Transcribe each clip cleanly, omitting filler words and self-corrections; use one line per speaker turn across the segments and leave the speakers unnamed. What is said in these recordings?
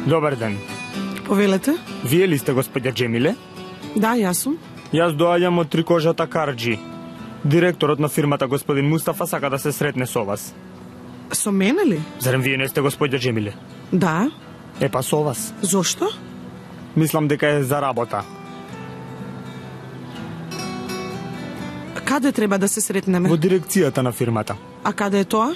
Добар ден.
Повелете?
Вие ли сте господја Джемиле?
Да, јас сум.
Јас доаѓам од Трикожата Карџи. Директорот на фирмата господин Мустафа сака да се сретне со вас.
Со мене ли?
Зарем вие не сте господја Джемиле?
Да.
Па со вас.
Зошто?
Мислам дека е за работа.
Каде треба да се сретнеме?
Во дирекцијата на фирмата.
А каде е тоа?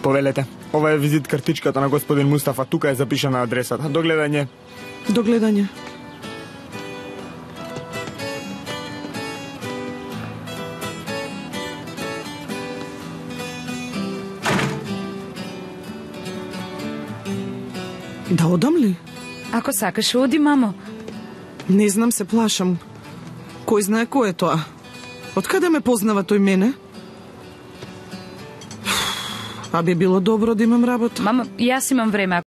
Повелете. Ова е визит картичката на господин Мустафа. Тука е запишана адресата. Догледање.
Догледање. Да одам ли?
Ако сакаш, оди, мамо.
Не знам, се плашам. Кој знае кој е тоа? Откаде ме познава тој мене? А би било добро да имам работа.
Мамо, јас имам време.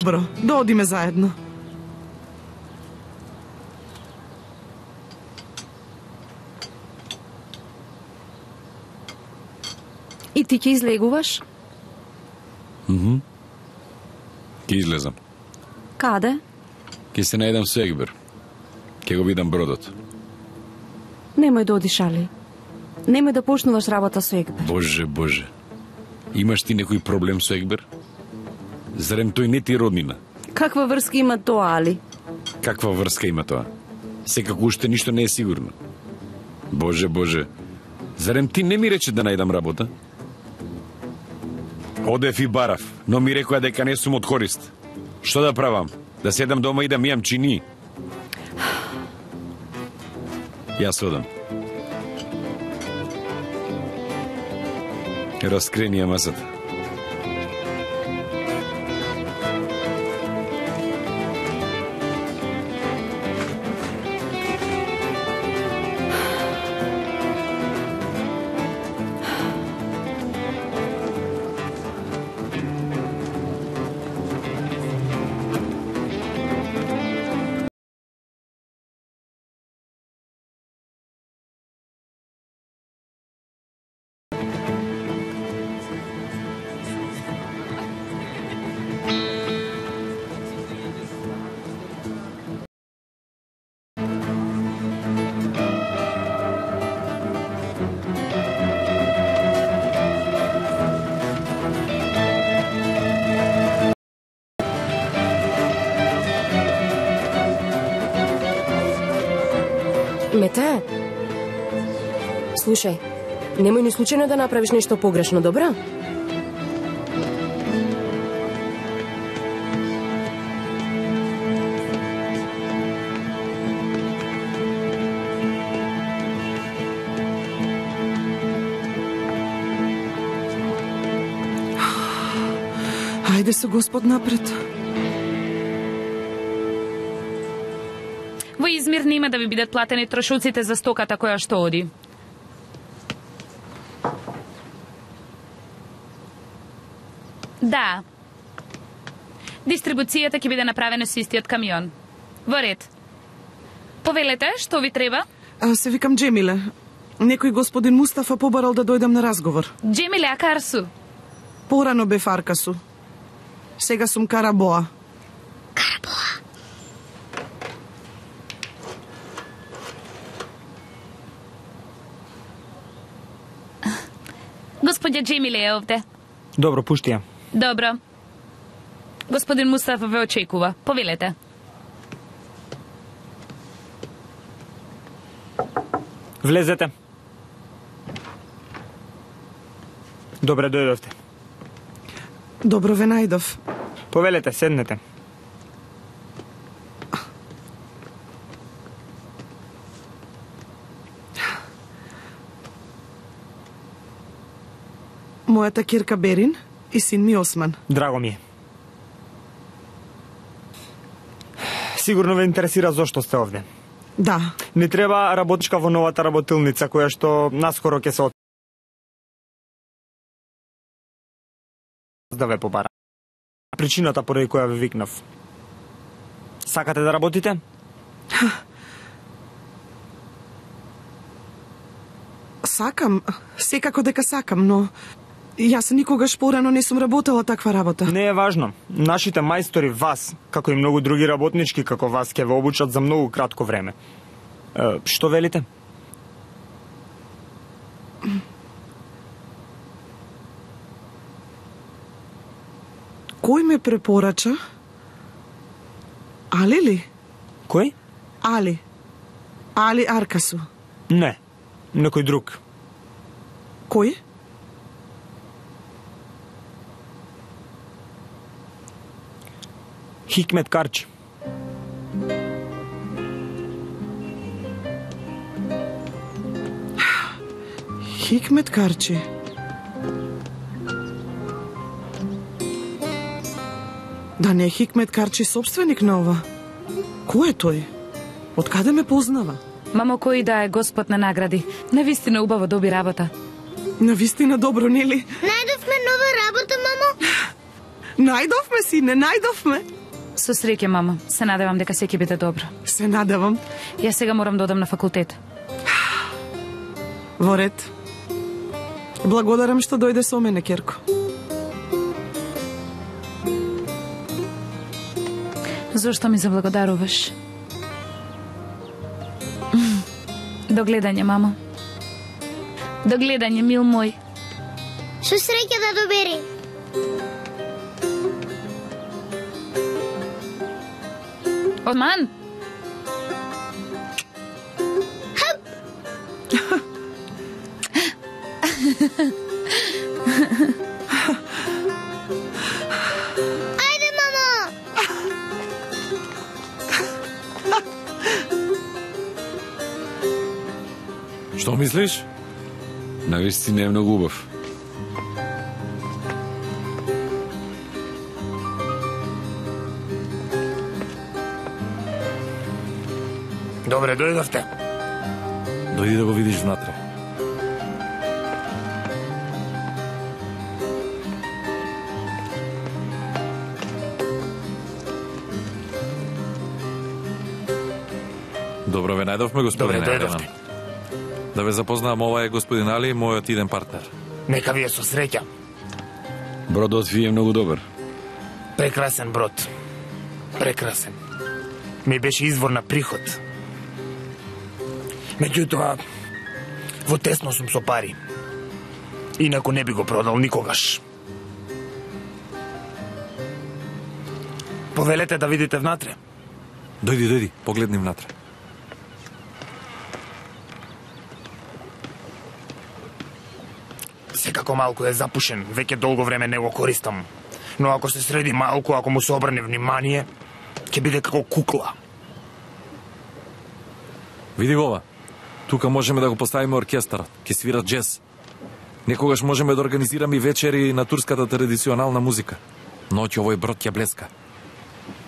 Добро, да одиме заедно.
И ти ќе излегуваш?
Ќе излезам.
Каде?
Ќе се најдам со Егбер. Ќе го видам бродот.
Немој да одиш, Али. Немој да почнуваш работа со Егбер.
Боже. Имаш ти некој проблем со Егбер? Зарем тој не ти роднина?
Каква врска има тоа, Али?
Каква врска има тоа? Секако уште ништо не е сигурно. Боже. Зарем ти не ми рече да најдам работа? Одев и барав, но ми рекоа дека не сум од корист. Што да правам? Да седам дома и да мијам чини? Јас одам. Раскрени ја масата.
Мете, слушај, немој ни случајно да направиш нешто погрешно, добро?
Ајде се Господ напред.
Во Измир нема да ви бидат платени трошоците за стоката која што оди. Да. Дистрибуцијата ќе биде направена со истиот камион. Во ред. Повелете, што ви треба?
Се викам Джемиле. Некој господин Мустафа побарал да дојдам на разговор.
Джемиле Акарсу.
Порано бев Аркасу. Сега сум Карабоа.
Господја Джемиле е овде.
Добро, пушти ја.
Добро. Господин Мустафа ве очекува. Повелете.
Влезете. Добре дојдовте.
Добро ве најдов.
Повелете, седнете.
Мојата кирка Берин и син ми Осман.
Драго ми е. Сигурно ве интересира зошто сте овде.
Да.
Не треба работничка во новата работилница која што наскоро ќе се да ве побара. Причината поради која ве викнав. Сакате да работите?
Сакам, секако дека сакам, но јас никогаш порано не сум работела таква работа.
Не е важно. Нашите мајстори вас, како и многу други работнички како вас, ќе ве обучат за многу кратко време. Што велите?
Кој ме препорача? Али ли?
Кој?
Али. Али Аркасу.
Не, некој друг.
Кој?
Хикмет Карчи.
Хикмет Карчи. Да не е Хикмет Карчи собственик на ова? Кој е тој? Од каде ме познава?
Мамо, кој да е Господ на награди. Навистина убаво доби работа.
Навистина добро, нели?
Најдовме нова работа, мамо.
Најдовме, сине, најдовме.
Со среќа, мамо. Се надевам дека се ќе биде добро.
Се надевам.
Јас сега морам да одам на факултет.
Во ред. Благодарам што дојде со мене, Керко.
Зошто ми заблагодаруваш? До гледање, мамо. До гледање, мил мој.
Со среќа да добери.
Осман!
Ајде, мамо!
Што мислиш? Навистина е многу убав.
Добре, дојдовте.
Дојди да го видиш внатре. Добро ве најдовме, господине.
Добре, дојдовте.
Да ве запознавам, ова е господин Али, мојот иден партнер.
Нека ви е со среќа.
Бродот ви е многу добар.
Прекрасен брод. Прекрасен. Ми беше извор на приход. Меѓутоа, во тесно сум со пари. Инаку не би го продал никогаш. Повелете да видите внатре.
Дојди, погледни внатре.
Секако малку е запушен, веќе долго време не го користам. Но ако се среди малку, ако му се обрне внимание, ќе биде како кукла.
Види го ова. Тука можеме да го поставиме оркестарот, ќе свира джез. Некогаш можеме да организираме и вечери на турската традиционална музика. Ноќ овој брод ќе блеска.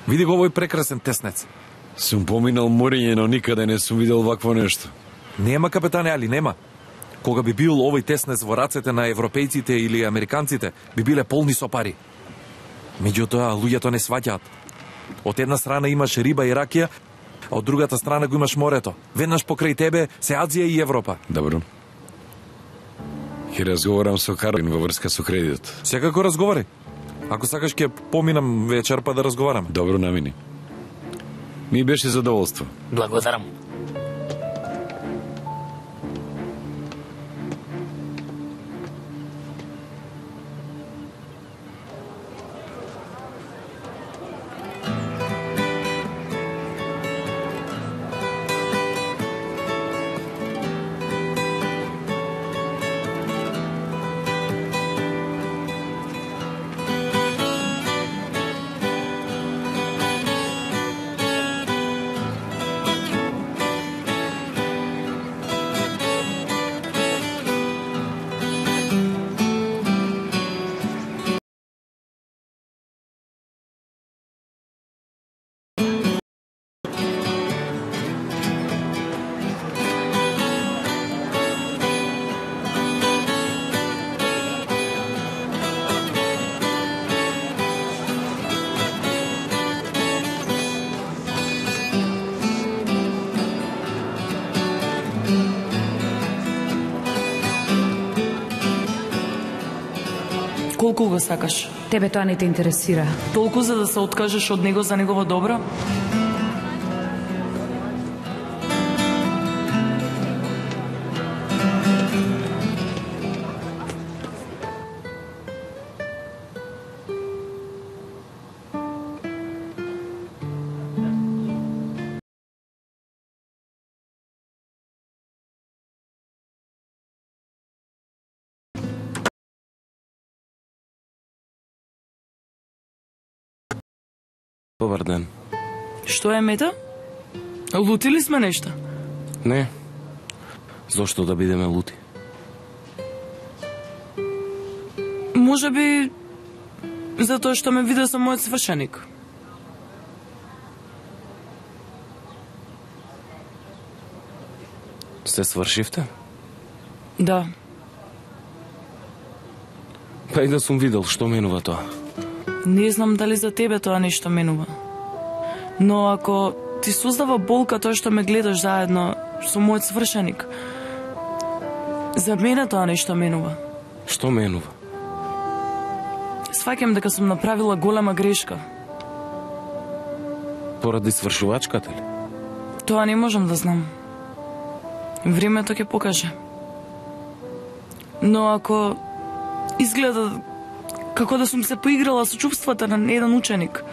Види го овој прекрасен теснец.
Сум поминал морење, но никаде не сум видел вакво нешто.
Нема, капетане Али, нема. Кога би бил овој теснец во рацете на европејците или американците, би биле полни со пари. Меѓутоа, луѓето не сваќаат. Од една страна имаш риба и ракија, а од другата страна го имаш морето. Веднаш покрај тебе се Азија и Европа.
Добро. Ќе разговарам со Каролин во врска со кредитот.
Секако разговари. Ако сакаш ќе поминам вечер па да разговараме.
Добро намини. Ми беше задоволство.
Благодарам.
Колку го сакаш?
Тебе тоа не те интересира.
Толку за да се откажеш од него за негово добро?
Добар ден.
Што е, Мета? Лути ли сме нешто?
Не. Зошто да бидеме лути?
Може би затоа што ме виде со мојот свршеник.
Се свршивте?
Да.
Па и да сум видел што менува тоа.
Не знам дали за тебе тоа нешто менува. Но ако ти создава болка тоа што ме гледаш заедно со мојот свршеник, за мене тоа нешто менува.
Што менува?
Сваќам дека сум направила голема грешка.
Поради свршувачката ли?
Тоа не можам да знам. Времето ќе покаже. Но ако изгледа како да сум се поиграла со чувствата на еден ученик,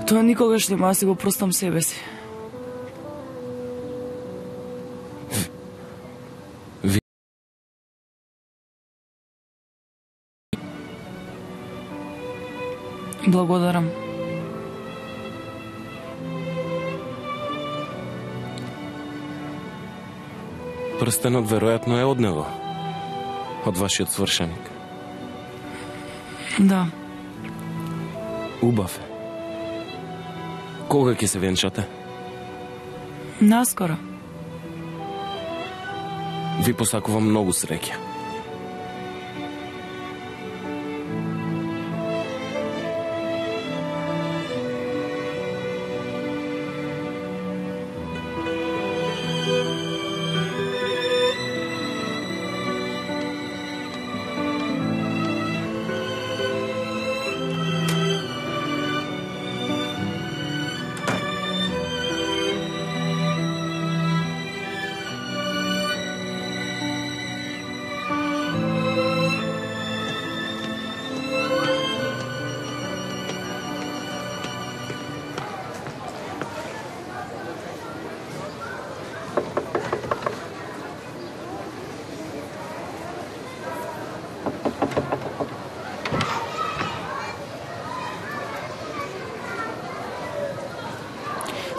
тоа никогаш нема да си го простам себе си. Благодарам.
Прстенот веројатно е од него. Од вашиот свршеник.
Да.
Убав е. Кога ќе се венчате?
Наскоро.
Ви посакувам многу среќа.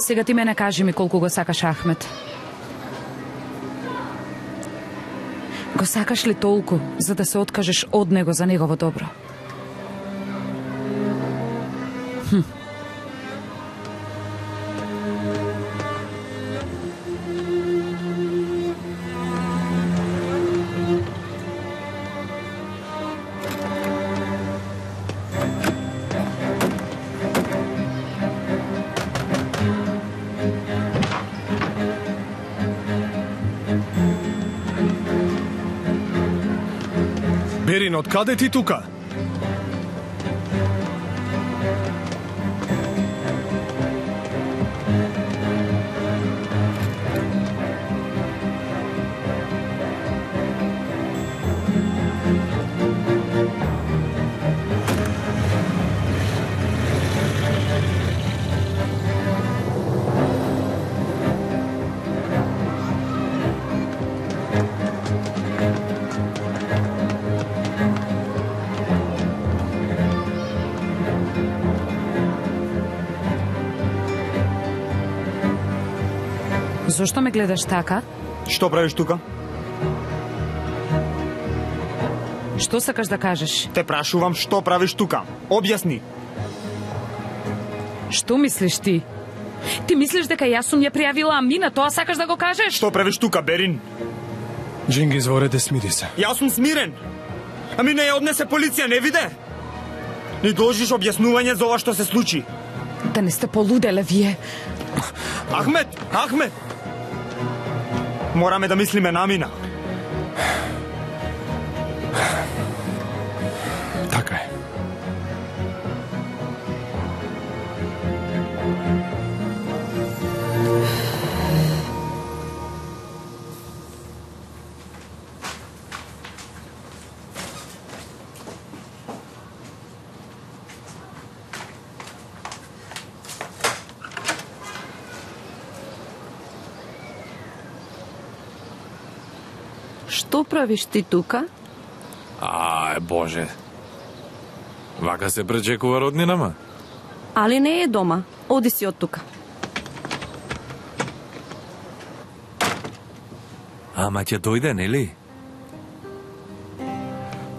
Сега ти мене кажи ми колку го сакаш Ахмет. Го сакаш ли толку за да се откажеш од него за негово добро?
Берин, од каде ти тука?
Зошто ме гледаш така?
Што правиш тука?
Што сакаш да кажеш?
Те прашувам што правиш тука. Објасни.
Што мислиш ти? Ти мислиш дека јас сум ја пријавила Амина, тоа сакаш да го кажеш?
Што правиш тука, Берин?
Джингиз, ворете, смири се.
Јас сум смирен. Амина ја однесе полиција, не виде? Ни должиш објаснување за ова што се случи.
Да не сте полуделе вие.
Ахмет! Ахмет! Мораме да мислиме на Амина.
Што правиш ти тука?
Боже. Вака се пречекува роднинама?
Али не е дома. Оди си од тука.
Ама ќе дојде, нели?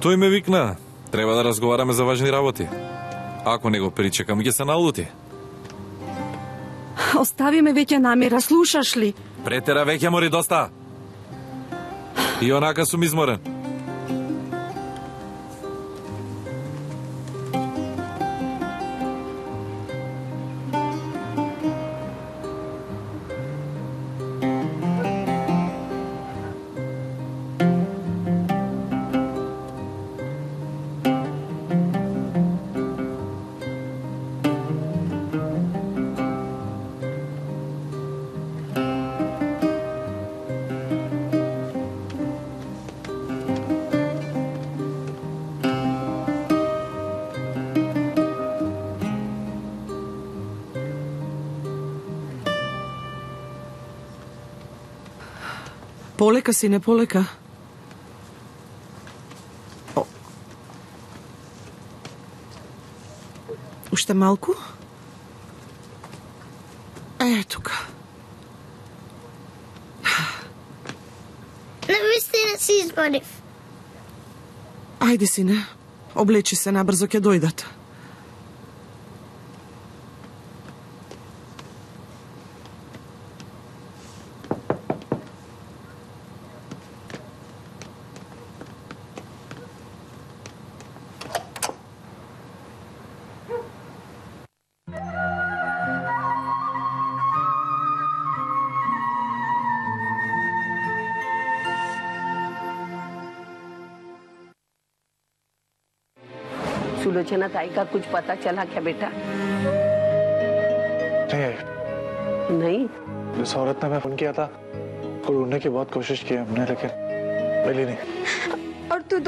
Тој ме викна. Треба да разговараме за важни работи. Ако не го причекам, ќе се налути.
Остави ме веќе намира, слушаш ли?
Претера веќе мори доста. И онака сум изморен.
Полека, сине, полека. Уште малку? Тука.
Навистина си изморив.
Ајде, сине, облечи се, набрзо ќе дојдат.
सुलोचना ताई का कुछ पता चला क्या बेटा? नहीं।
इस औरत ने मैं फोन किया था, ढूंढने की बहुत कोशिश की हमने, लेकिन मिली नहीं।
और तू